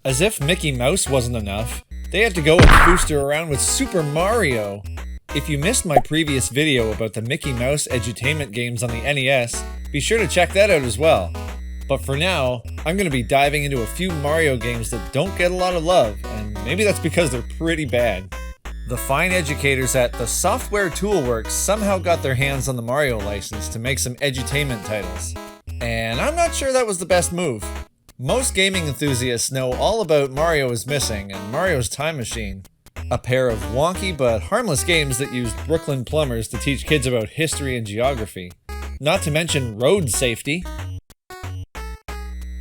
As if Mickey Mouse wasn't enough, they had to go and booster around with Super Mario. If you missed my previous video about the Mickey Mouse edutainment games on the NES, be sure to check that out as well. But for now, I'm going to be diving into a few Mario games that don't get a lot of love, and maybe that's because they're pretty bad. The fine educators at the Software Toolworks somehow got their hands on the Mario license to make some edutainment titles. And I'm not sure that was the best move. Most gaming enthusiasts know all about Mario is Missing and Mario's Time Machine, a pair of wonky but harmless games that used Brooklyn plumbers to teach kids about history and geography, not to mention road safety.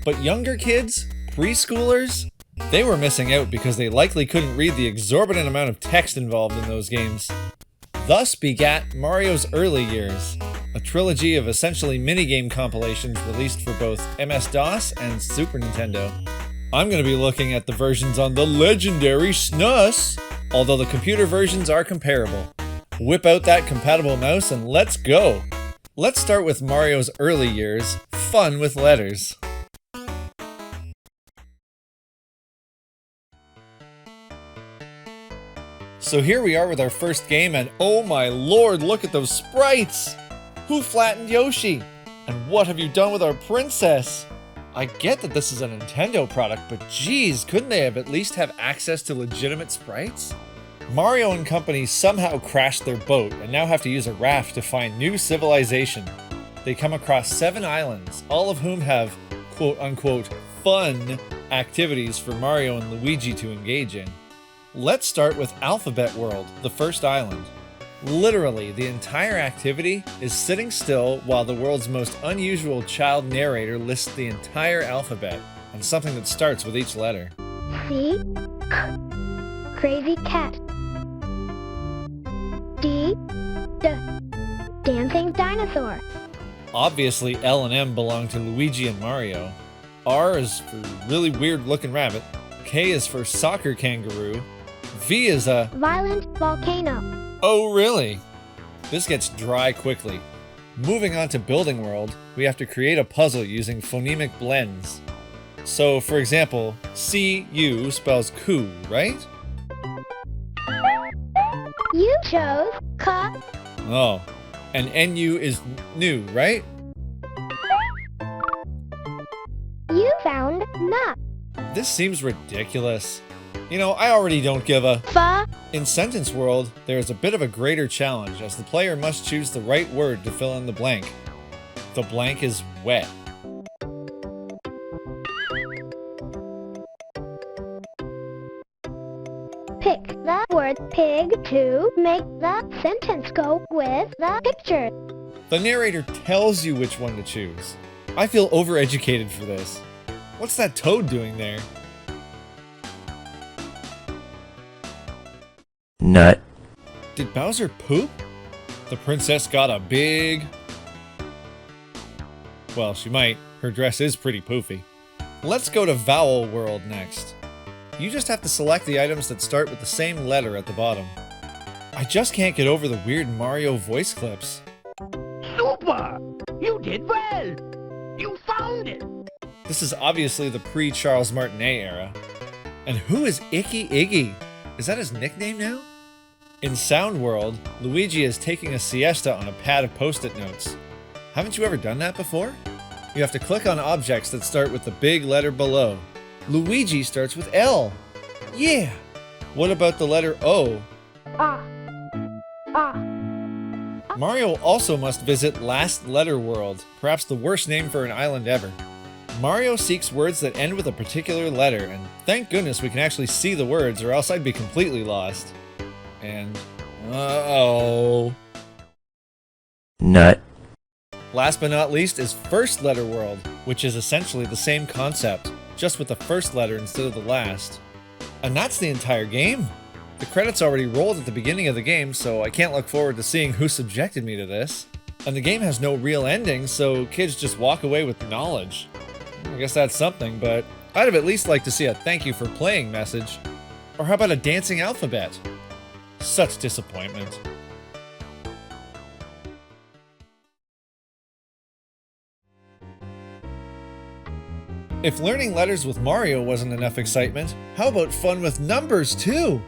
But younger kids, preschoolers, they were missing out because they likely couldn't read the exorbitant amount of text involved in those games. Thus begat Mario's Early Years, a trilogy of essentially minigame compilations released for both MS-DOS and Super Nintendo. I'm going to be looking at the versions on the legendary SNES, although the computer versions are comparable. Whip out that compatible mouse and let's go! Let's start with Mario's Early Years, fun with letters. So here we are with our first game, and oh my lord, look at those sprites! Who flattened Yoshi? And what have you done with our princess? I get that this is a Nintendo product, but geez, couldn't they have at least have access to legitimate sprites? Mario and company somehow crashed their boat and now have to use a raft to find new civilization. They come across 7 islands, all of whom have quote-unquote fun activities for Mario and Luigi to engage in. Let's start with Alphabet World, the first island. Literally, the entire activity is sitting still while the world's most unusual child narrator lists the entire alphabet, and something that starts with each letter. C. Crazy cat. D. Dancing dinosaur. Obviously, L and M belong to Luigi and Mario. R is for really weird looking rabbit. K is for soccer kangaroo. V is a violent volcano. Oh really? This gets dry quickly. Moving on to Building World, we have to create a puzzle using phonemic blends. So for example, C-U spells coo, right? You chose ca. Oh, and N-U is new, right? You found na. This seems ridiculous. You know, I already don't give a Fa. In Sentence World, there is a bit of a greater challenge as the player must choose the right word to fill in the blank. The blank is wet. Pick the word pig to make the sentence go with the picture. The narrator tells you which one to choose. I feel overeducated for this. What's that toad doing there? Nut. Did Bowser poop? The princess got a big... Well, she might. Her dress is pretty poofy. Let's go to Vowel World next. You just have to select the items that start with the same letter at the bottom. I just can't get over the weird Mario voice clips. Super! You did well! You found it! This is obviously the pre-Charles Martinet era. And who is Icky Iggy? Is that his nickname now? In Sound World, Luigi is taking a siesta on a pad of post-it notes. Haven't you ever done that before? You have to click on objects that start with the big letter below. Luigi starts with L. Yeah! What about the letter O? Ah. Ah. Mario also must visit Last Letter World, perhaps the worst name for an island ever. Mario seeks words that end with a particular letter, and thank goodness we can actually see the words, or else I'd be completely lost. And... uh-oh... Nut. Last but not least is First Letter World, which is essentially the same concept, just with the first letter instead of the last. And that's the entire game! The credits already rolled at the beginning of the game, so I can't look forward to seeing who subjected me to this. And the game has no real ending, so kids just walk away with knowledge. I guess that's something, but I'd have at least liked to see a thank you for playing message. Or how about a dancing alphabet? Such disappointment. If learning letters with Mario wasn't enough excitement, how about fun with numbers too?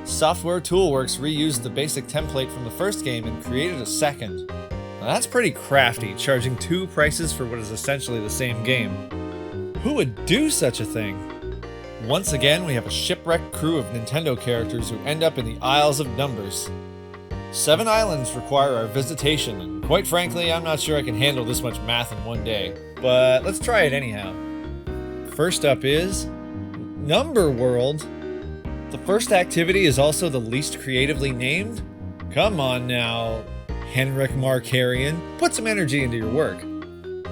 Software Toolworks reused the basic template from the first game and created a second. Now that's pretty crafty, charging two prices for what is essentially the same game. Who would do such a thing? Once again, we have a shipwrecked crew of Nintendo characters who end up in the Isles of Numbers. 7 islands require our visitation, and quite frankly, I'm not sure I can handle this much math in one day. But let's try it anyhow. First up is Number World. The first activity is also the least creatively named? Come on now, Henrik Markarian, put some energy into your work.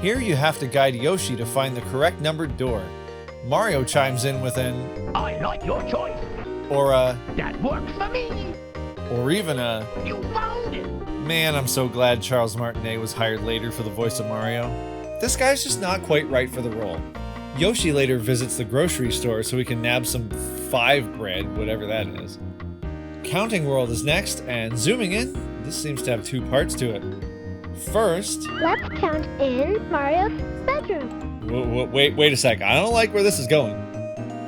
Here you have to guide Yoshi to find the correct numbered door. Mario chimes in with an I like your choice. Or a That works for me. Or even a You found it. Man, I'm so glad Charles Martinet was hired later for the voice of Mario. This guy's just not quite right for the role. Yoshi later visits the grocery store so he can nab some 5 bread, whatever that is. Counting World is next, and zooming in, this seems to have 2 parts to it. First, Let's count in Mario's bedroom. wait a sec, I don't like where this is going.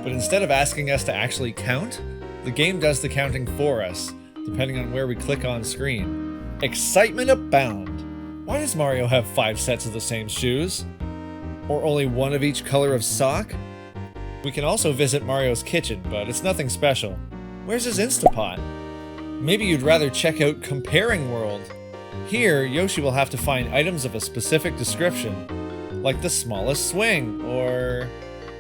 But instead of asking us to actually count, the game does the counting for us, depending on where we click on screen. Excitement abound! Why does Mario have 5 sets of the same shoes? Or only 1 of each color of sock? We can also visit Mario's kitchen, but it's nothing special. Where's his Instapot? Maybe you'd rather check out Comparing World. Here, Yoshi will have to find items of a specific description, like the smallest swing, or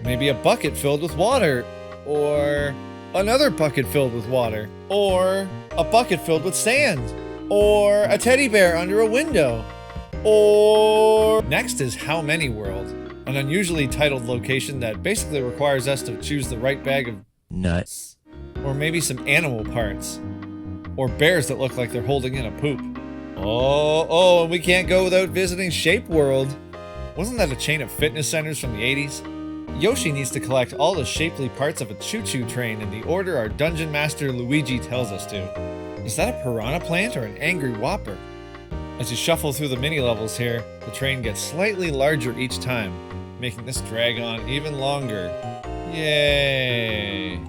maybe a bucket filled with water, or another bucket filled with water, or a bucket filled with sand, or a teddy bear under a window, or... Next is How Many World, an unusually titled location that basically requires us to choose the right bag of nuts, or maybe some animal parts, or bears that look like they're holding in a poop. Oh, and we can't go without visiting Shape World. Wasn't that a chain of fitness centers from the 80s? Yoshi needs to collect all the shapely parts of a choo-choo train in the order our dungeon master Luigi tells us to. Is that a piranha plant or an angry whopper? As you shuffle through the mini-levels here, the train gets slightly larger each time, making this drag on even longer. Yay!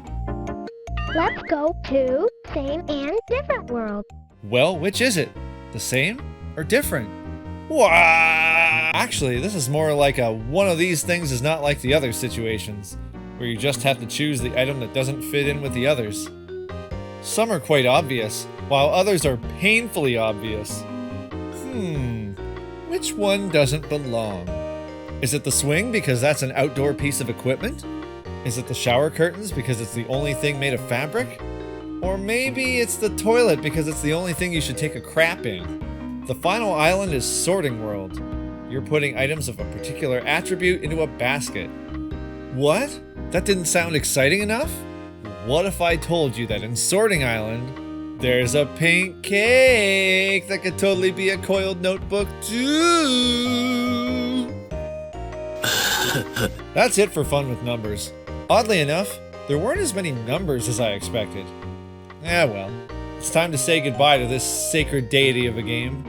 Let's go to Same and Different World. Well, which is it? The same or different? Wah! Actually, this is more like a one of these things is not like the other situations, where you just have to choose the item that doesn't fit in with the others. Some are quite obvious, while others are painfully obvious. Which one doesn't belong? Is it the swing because that's an outdoor piece of equipment? Is it the shower curtains because it's the only thing made of fabric? Or maybe it's the toilet because it's the only thing you should take a crap in. The final island is Sorting World. You're putting items of a particular attribute into a basket. What? That didn't sound exciting enough? What if I told you that in Sorting Island, there's a pink cake that could totally be a coiled notebook too? That's it for fun with numbers. Oddly enough, there weren't as many numbers as I expected. Well, it's time to say goodbye to this sacred deity of a game.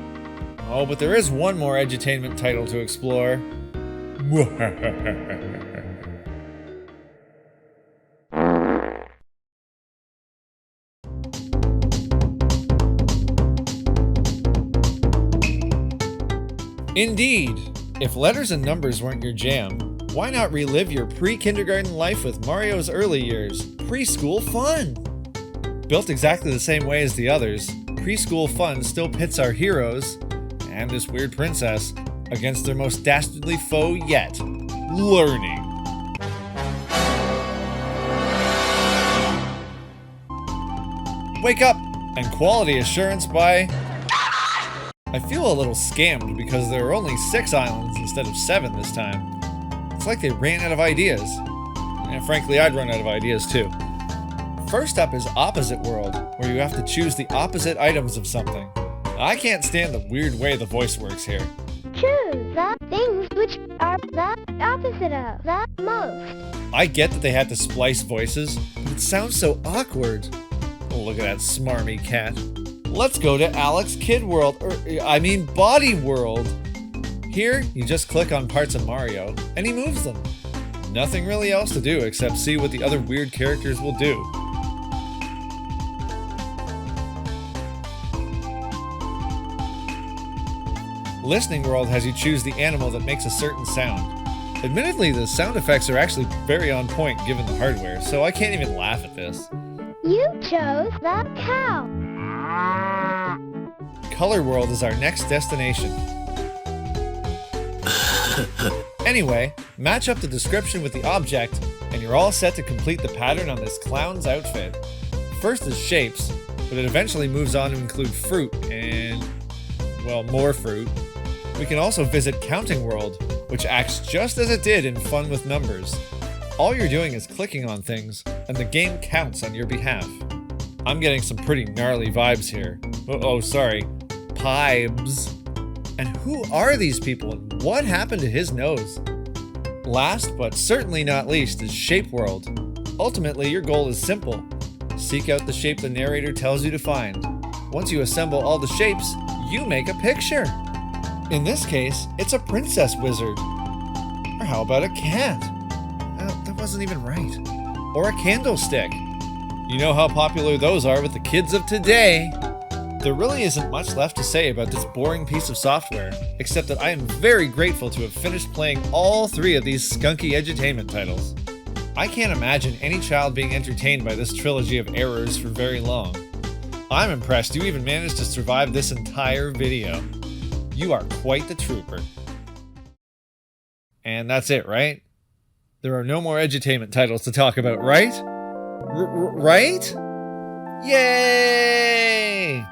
Oh, but there is one more edutainment title to explore. Indeed! If letters and numbers weren't your jam, why not relive your pre-kindergarten life with Mario's early years? Preschool fun! Built exactly the same way as the others, preschool fun still pits our heroes, and this weird princess, against their most dastardly foe yet, learning. Wake up! And quality assurance by... I feel a little scammed because there are only 6 islands instead of 7 this time. It's like they ran out of ideas. And frankly, I'd run out of ideas too. First up is Opposite World, where you have to choose the opposite items of something. I can't stand the weird way the voice works here. Choose the things which are the opposite of the most. I get that they had to splice voices, but it sounds so awkward. Oh, look at that smarmy cat. Let's go to Alex Kid World, Body World. Here, you just click on parts of Mario, and he moves them. nothing really else to do except see what the other weird characters will do. Listening World has you choose the animal that makes a certain sound. Admittedly, the sound effects are actually very on point given the hardware, so I can't even laugh at this. You chose the cow. Color World is our next destination. Anyway, match up the description with the object, and you're all set to complete the pattern on this clown's outfit. First is shapes, but it eventually moves on to include fruit and, well, more fruit. We can also visit Counting World, which acts just as it did in Fun with Numbers. All you're doing is clicking on things, and the game counts on your behalf. I'm getting some pretty gnarly vibes here. Oh, sorry. Pibes. And who are these people, and what happened to his nose? Last, but certainly not least, is Shape World. Ultimately, your goal is simple. Seek out the shape the narrator tells you to find. Once you assemble all the shapes, you make a picture. In this case, it's a princess wizard. Or how about a cat? That wasn't even right. Or a candlestick. You know how popular those are with the kids of today. There really isn't much left to say about this boring piece of software, except that I am very grateful to have finished playing all 3 of these skunky edutainment titles. I can't imagine any child being entertained by this trilogy of errors for very long. I'm impressed you even managed to survive this entire video. You are quite the trooper. And that's it, right? There are no more edutainment titles to talk about, right? Right? Yay!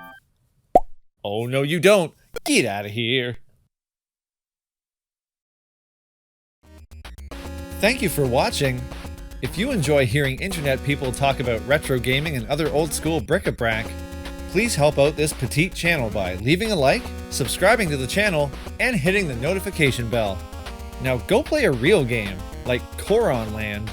Oh, no you don't. Get out of here. Thank you for watching. If you enjoy hearing internet people talk about retro gaming and other old school bric-a-brac, please help out this petite channel by leaving a like, subscribing to the channel, and hitting the notification bell. Now go play a real game, like Coron Land,